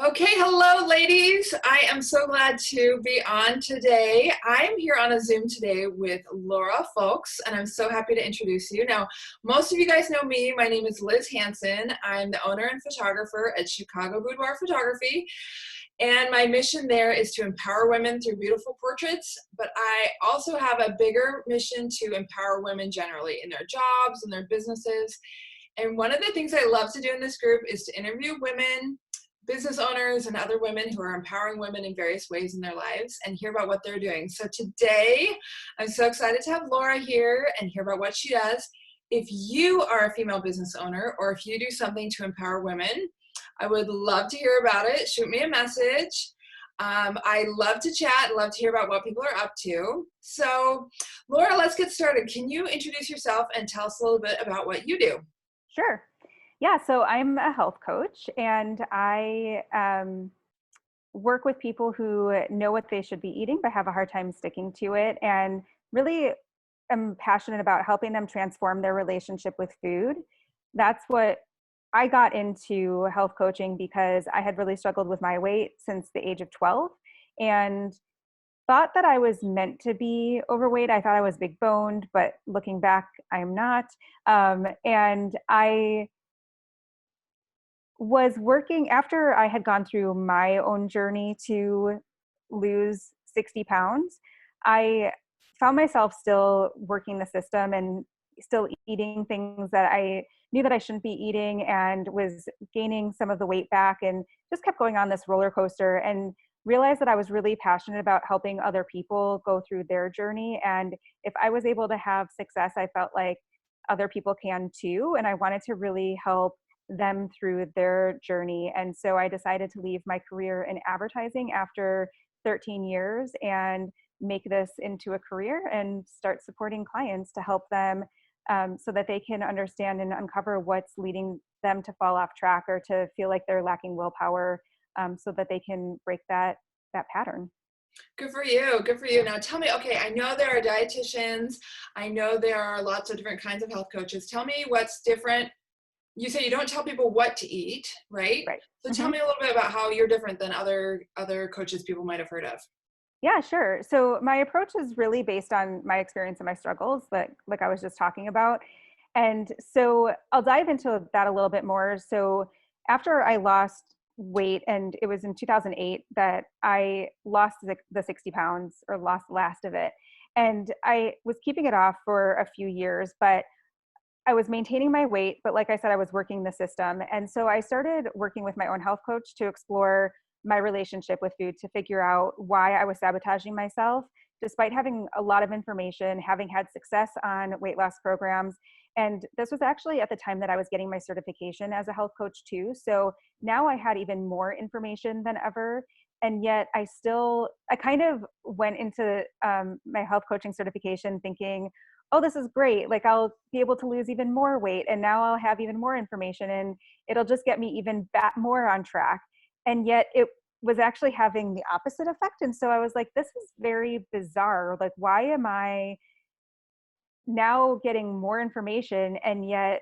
Okay, hello ladies. I am so glad to be on today. I'm here on a Zoom today with Laura Folks, and I'm so happy to introduce you. Now, most of you guys know me. My name is Liz Hansen. I'm the owner and photographer at Chicago Boudior Photography, and my mission there is to empower women through beautiful portraits, but I also have a bigger mission to empower women generally in their jobs and their businesses. And one of the things I love to do in this group is to interview women, business owners, and other women who are empowering women in various ways in their lives and hear about what they're doing. So today, I'm so excited to have Laura here and hear about what she does. If you are a female business owner or if you do something to empower women, I would love to hear about it. Shoot me a message. I love to chat and love to hear about what people are up to. So Laura, let's get started. Can you introduce yourself and tell us a little bit about what you do? Sure. Yeah, so I'm a health coach and I work with people who know what they should be eating but have a hard time sticking to it, and really am passionate about helping them transform their relationship with food. That's what I got into health coaching because I had really struggled with my weight since the age of 12 and thought that I was meant to be overweight. I thought I was big boned, but looking back, I'm not. And I was working after I had gone through my own journey to lose 60 pounds. I found myself still working the system and still eating things that I knew that I shouldn't be eating, and was gaining some of the weight back, and just kept going on this roller coaster, and realized that I was really passionate about helping other people go through their journey. And if I was able to have success, I felt like other people can too. And I wanted to really help them through their journey. And so I decided to leave my career in advertising after 13 years and make this into a career and start supporting clients to help them, so that they can understand and uncover what's leading them to fall off track or to feel like they're lacking willpower, so that they can break that pattern. Good for you. Good for you. Now tell me, okay, I know there are dietitians. I know there are lots of different kinds of health coaches. Tell me what's different. You say you don't tell people what to eat, right? Right. So tell hmm me a little bit about how you're different than other coaches people might have heard of. Yeah, sure. So my approach is really based on my experience and my struggles, like I was just talking about. And so I'll dive into that a little bit more. So after I lost weight, and it was in 2008 that I lost the 60 pounds, or lost the last of it. And I was keeping it off for a few years, but I was maintaining my weight, but like I said, I was working the system. And so I started working with my own health coach to explore my relationship with food, to figure out why I was sabotaging myself, despite having a lot of information, having had success on weight loss programs. And this was actually at the time that I was getting my certification as a health coach too. So now I had even more information than ever. And yet I kind of went into my health coaching certification thinking, oh, this is great. Like, I'll be able to lose even more weight, and now I'll have even more information, and it'll just get me even more on track. And yet it was actually having the opposite effect. And so I was like, this is very bizarre. Like, why am I now getting more information and yet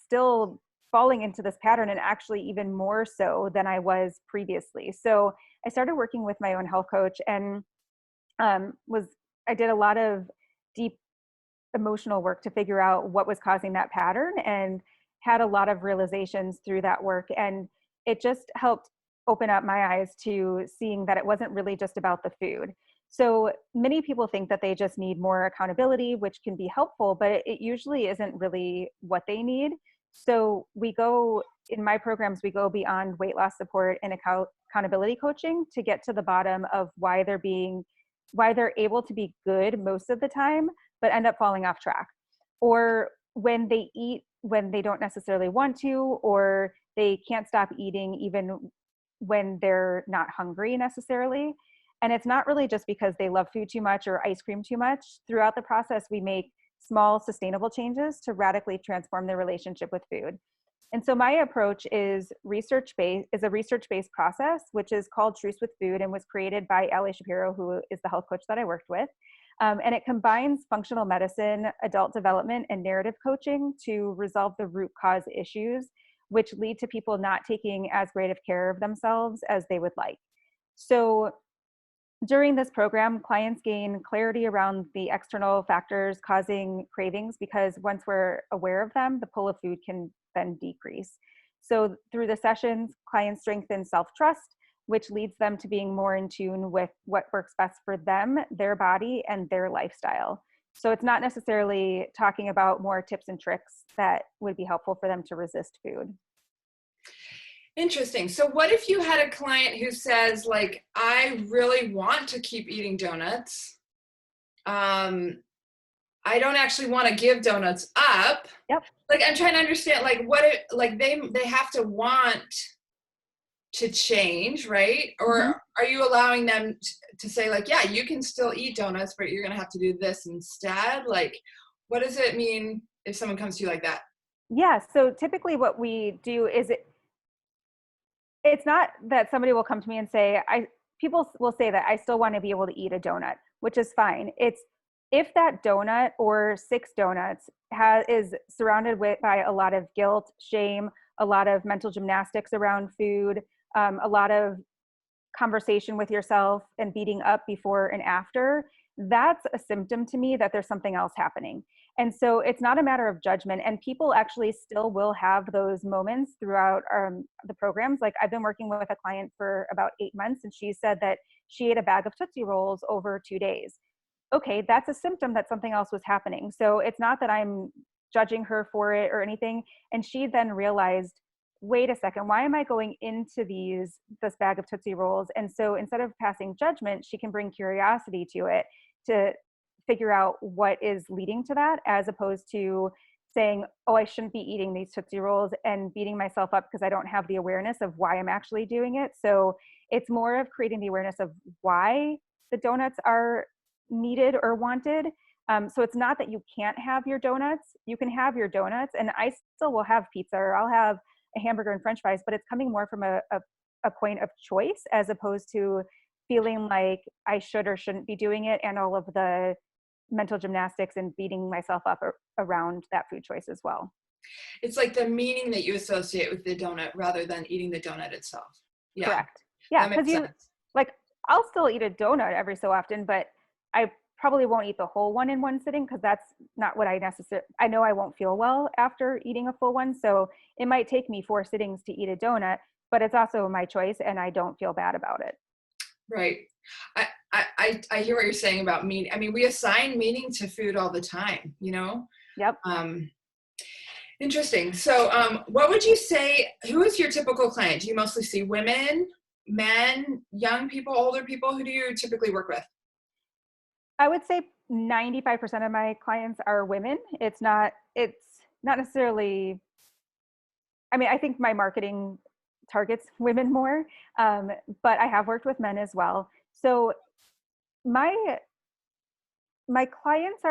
still falling into this pattern, and actually even more so than I was previously? So I started working with my own health coach, and was I did a lot of deep emotional work to figure out what was causing that pattern, and had a lot of realizations through that work. And it just helped open up my eyes to seeing that it wasn't really just about the food. So many people think that they just need more accountability, which can be helpful, but it usually isn't really what they need. So in my programs, we go beyond weight loss support and accountability coaching to get to the bottom of why they're able to be good most of the time, but end up falling off track. Or when they eat when they don't necessarily want to, or they can't stop eating even when they're not hungry necessarily. And it's not really just because they love food too much or ice cream too much. Throughout the process, we make small, sustainable changes to radically transform their relationship with food. And so my approach is a research-based process, which is called Truce with Food, and was created by Ali Shapiro, who is the health coach that I worked with. And it combines functional medicine, adult development, and narrative coaching to resolve the root cause issues which lead to people not taking as great of care of themselves as they would like. So during this program, clients gain clarity around the external factors causing cravings, because once we're aware of them, the pull of food can then decrease. So through the sessions, clients strengthen self-trust, which leads them to being more in tune with what works best for them, their body, and their lifestyle. So it's not necessarily talking about more tips and tricks that would be helpful for them to resist food. Interesting. So what if you had a client who says, like, I really want to keep eating donuts. I don't actually want to give donuts up. Yep. Like, I'm trying to understand, like, what it, like they have to want to change, right? Mm-hmm. Or are you allowing them to say, like, yeah, you can still eat donuts, but you're going to have to do this instead? Like, what does it mean if someone comes to you like that? Yeah. So typically what we do is it's not that somebody will come to me and say, people will say that I still want to be able to eat a donut, which is fine. It's if that donut or 6 donuts is surrounded by a lot of guilt, shame, a lot of mental gymnastics around food, a lot of conversation with yourself and beating up before and after, that's a symptom to me that there's something else happening. And so it's not a matter of judgment. And people actually still will have those moments throughout the programs. Like I've been working with a client for about 8 months, and she said that she ate a bag of Tootsie Rolls over 2 days. Okay, that's a symptom that something else was happening. So it's not that I'm judging her for it or anything. And she then realized, wait a second, why am I going into this bag of Tootsie Rolls? And so instead of passing judgment, she can bring curiosity to it to figure out what is leading to that, as opposed to saying, oh, I shouldn't be eating these Tootsie Rolls and beating myself up because I don't have the awareness of why I'm actually doing it. So it's more of creating the awareness of why the donuts are needed or wanted. So it's not that you can't have your donuts. You can have your donuts, and I still will have pizza, or I'll have a hamburger and French fries, but it's coming more from a point of choice, as opposed to feeling like I should or shouldn't be doing it, and all of the mental gymnastics and beating myself up around that food choice as well. It's like the meaning that you associate with the donut rather than eating the donut itself. Yeah. Correct. Yeah, That makes because sense. like, I'll still eat a donut every so often, but I probably won't eat the whole one in one sitting, because that's not what I know I won't feel well after eating a full one. So it might take me 4 sittings to eat a donut, but it's also my choice and I don't feel bad about it. Right. I hear what you're saying about meaning. I mean, we assign meaning to food all the time, you know? Yep. Interesting. So what would you say, who is your typical client? Do you mostly see women, men, young people, older people? Who do you typically work with? I would say 95% of my clients are women. It's not necessarily, I mean, I think my marketing targets women more, but I have worked with men as well. So my clients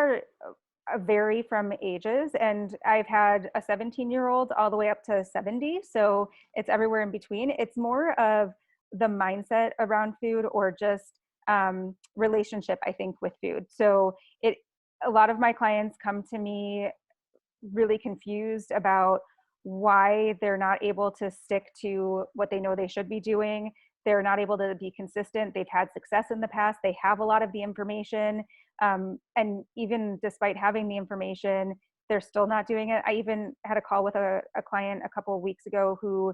vary from ages, and I've had a 17-year-old all the way up to 70. So it's everywhere in between. It's more of the mindset around food, or just relationship, I think, with food. So a lot of my clients come to me really confused about why they're not able to stick to what they know they should be doing. They're not able to be consistent. They've had success in the past. They have a lot of the information. And even despite having the information, they're still not doing it. I even had a call with a client a couple of weeks ago who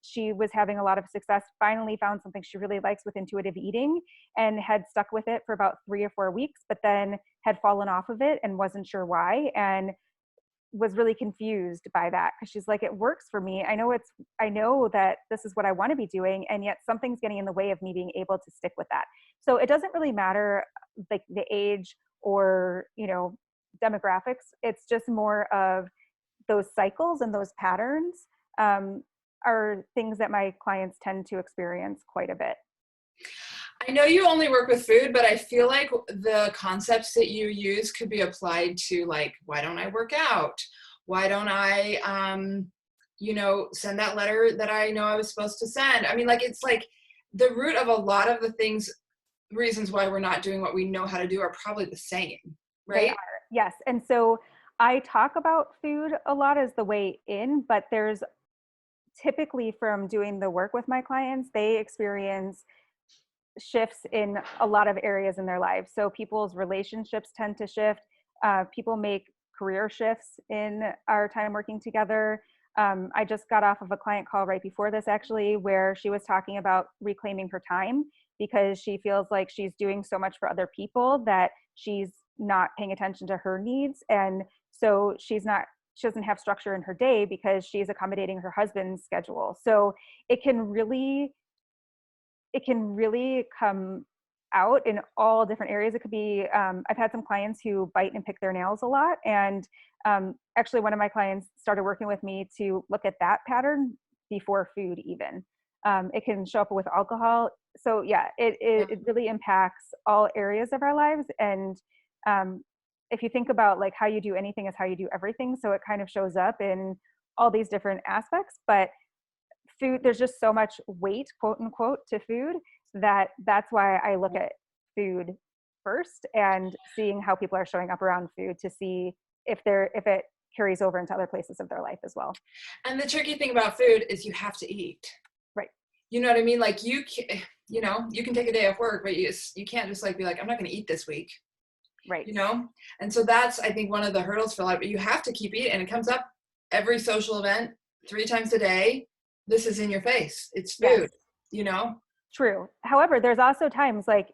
she was having a lot of success, finally found something she really likes with intuitive eating, and had stuck with it for about 3 or 4 weeks, but then had fallen off of it and wasn't sure why, and was really confused by that, because she's like, it works for me. I know that this is what I want to be doing, and yet something's getting in the way of me being able to stick with that. So it doesn't really matter like the age or, demographics. It's just more of those cycles and those patterns are things that my clients tend to experience quite a bit. I know you only work with food, but I feel like the concepts that you use could be applied to, like, why don't I work out? Why don't I, send that letter that I know I was supposed to send? I mean, like, it's like the root of a lot of the reasons why we're not doing what we know how to do are probably the same, right? They are, yes. And so I talk about food a lot as the way in, but there's typically from doing the work with my clients, they experience shifts in a lot of areas in their lives. So people's relationships tend to shift. People make career shifts in our time working together. I just got off of a client call right before this, actually, where she was talking about reclaiming her time because she feels like she's doing so much for other people that she's not paying attention to her needs. And so she doesn't have structure in her day because she's accommodating her husband's schedule. So it can really come out in all different areas. It could be, I've had some clients who bite and pick their nails a lot. And actually one of my clients started working with me to look at that pattern before food even. It can show up with alcohol. So yeah, it really impacts all areas of our lives. And if you think about like how you do anything is how you do everything. So it kind of shows up in all these different aspects, but food, there's just so much weight, quote unquote, to food that's why I look at food first and seeing how people are showing up around food to see if it carries over into other places of their life as well. And the tricky thing about food is you have to eat. Right. You know what I mean? Like you can take a day off work, but you can't just like be like, I'm not going to eat this week. Right. You know? And so that's, I think, one of the hurdles for a lot of, but you have to keep eating, and it comes up every social event 3 times a day. This is in your face. It's food, yes. True. However, there's also times like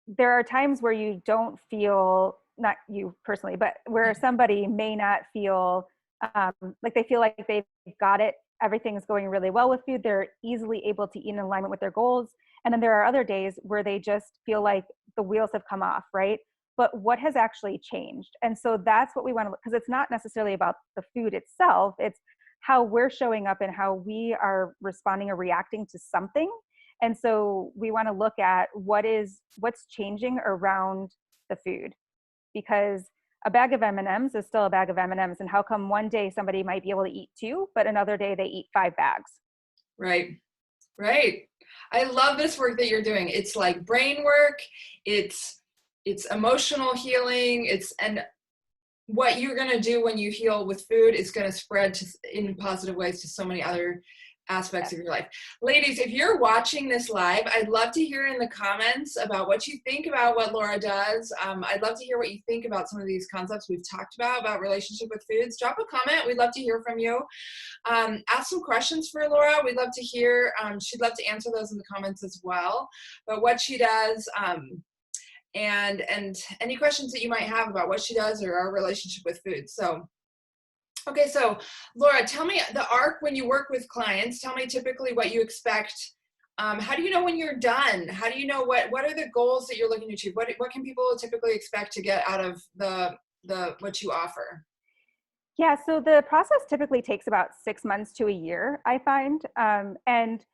there are times where you don't feel, not you personally, but where somebody may not feel like they feel like they've got it. Everything's going really well with food. They're easily able to eat in alignment with their goals. And then there are other days where they just feel like the wheels have come off, right? But what has actually changed? And so that's what we want to look, because it's not necessarily about the food itself. It's how we're showing up and how we are responding or reacting to something. And so we want to look at what's changing around the food, because a bag of M&Ms is still a bag of M&Ms. And how come one day somebody might be able to eat 2, but another day they eat 5 bags? Right. I love this work that you're doing. It's like brain work. It's emotional healing. And what you're going to do when you heal with food is going to spread in positive ways to so many other aspects of your life. Ladies, if you're watching this live, I'd love to hear in the comments about what you think about what Laura does. I'd love to hear what you think about some of these concepts we've talked about relationship with foods. Drop a comment. We'd love to hear from you. Ask some questions for Laura. We'd love to hear. She'd love to answer those in the comments as well. But what she does, and any questions that you might have about what she does or our relationship with food. So, okay, so Laura, tell me the arc when you work with clients. Tell me typically what you expect. How do you know when you're done? How do you know what are the goals that you're looking to achieve? What can people typically expect to get out of the what you offer? Yeah, so the process typically takes about 6 months to a year, I find. And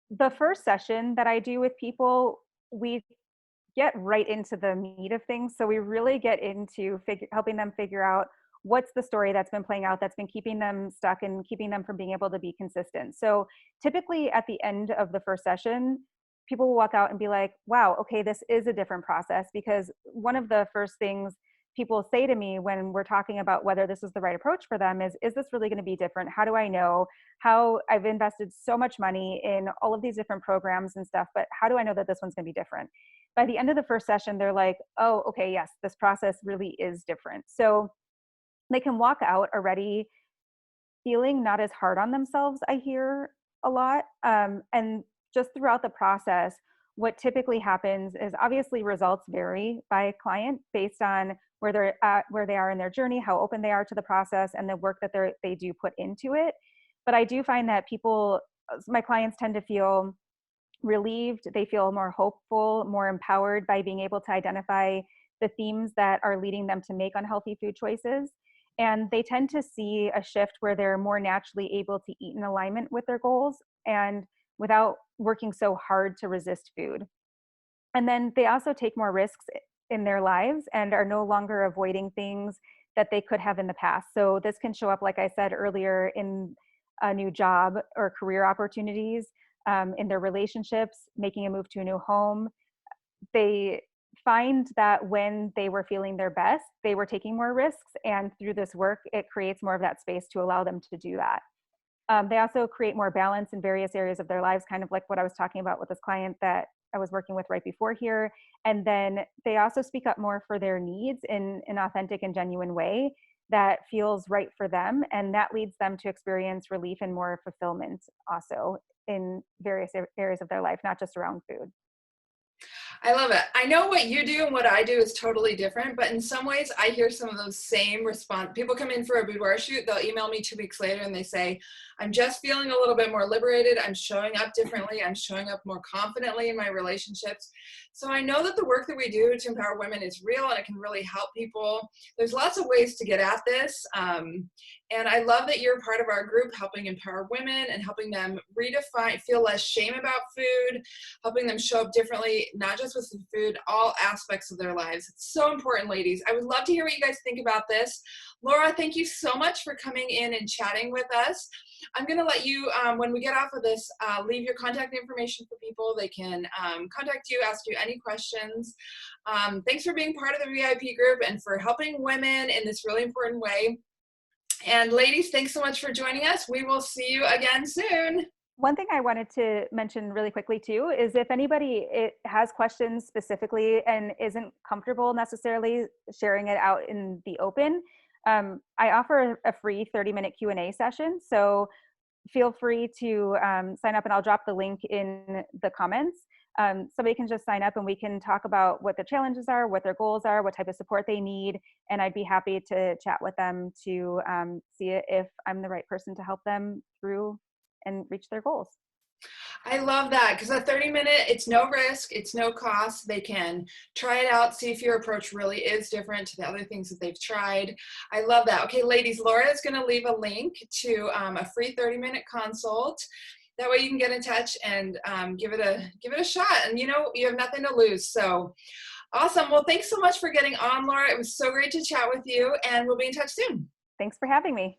the first session that I do with people, we get right into the meat of things. So we really get into helping them figure out what's the story that's been playing out that's been keeping them stuck and keeping them from being able to be consistent. So typically at the end of the first session, people will walk out and be like, wow, okay, this is a different process. Because one of the first things people say to me when we're talking about whether this is the right approach for them is this really going to be different? How do I know? How I've invested so much money in all of these different programs and stuff, but how do I know that this one's going to be different? By the end of the first session, they're like, oh, okay, yes, this process really is different. So they can walk out already feeling not as hard on themselves, I hear a lot. And just throughout the process, what typically happens is obviously results vary by client based on where they're at, where they are in their journey, how open they are to the process, and the work that they do put into it. But I do find that my clients tend to feel relieved. They feel more hopeful, more empowered by being able to identify the themes that are leading them to make unhealthy food choices. And they tend to see a shift where they're more naturally able to eat in alignment with their goals and without working so hard to resist food. And then they also take more risks in their lives and are no longer avoiding things that they could have in the past. So this can show up, like I said earlier, in a new job or career opportunities, in their relationships, making a move to a new home. They find that when they were feeling their best, they were taking more risks. And through this work, it creates more of that space to allow them to do that. They also create more balance in various areas of their lives, kind of like what I was talking about with this client that I was working with right before here. And then they also speak up more for their needs in an authentic and genuine way that feels right for them. And that leads them to experience relief and more fulfillment also in various areas of their life, not just around food. I love it. I know what you do and what I do is totally different, but in some ways I hear some of those same response. People come in for a boudoir shoot, they'll email me 2 weeks later and they say, I'm just feeling a little bit more liberated. I'm showing up differently. I'm showing up more confidently in my relationships. So I know that the work that we do to empower women is real and it can really help people. There's lots of ways to get at this. And I love that you're part of our group helping empower women and helping them redefine, feel less shame about food, helping them show up differently, not just with the food, all aspects of their lives. It's so important, ladies. I would love to hear what you guys think about this. Laura, thank you so much for coming in and chatting with us. I'm going to let you, when we get off of this, leave your contact information for people. They can contact you, ask you any questions. Thanks for being part of the VIP group and for helping women in this really important way. And ladies, thanks so much for joining us. We will see you again soon. One thing I wanted to mention really quickly too is if anybody has questions specifically and isn't comfortable necessarily sharing it out in the open, I offer a free 30-minute Q&A session. So feel free to sign up, and I'll drop the link in the comments. Somebody can just sign up and we can talk about what the challenges are, what their goals are, what type of support they need. And I'd be happy to chat with them to see if I'm the right person to help them through and reach their goals. I love that because a 30-minute, it's no risk, it's no cost. They can try it out, see if your approach really is different to the other things that they've tried. I love that. Okay, ladies, Laura is going to leave a link to a free 30-minute consult. That way you can get in touch and give it a shot. And you know, you have nothing to lose. So awesome. Well, thanks so much for getting on, Laura. It was so great to chat with you, and we'll be in touch soon. Thanks for having me.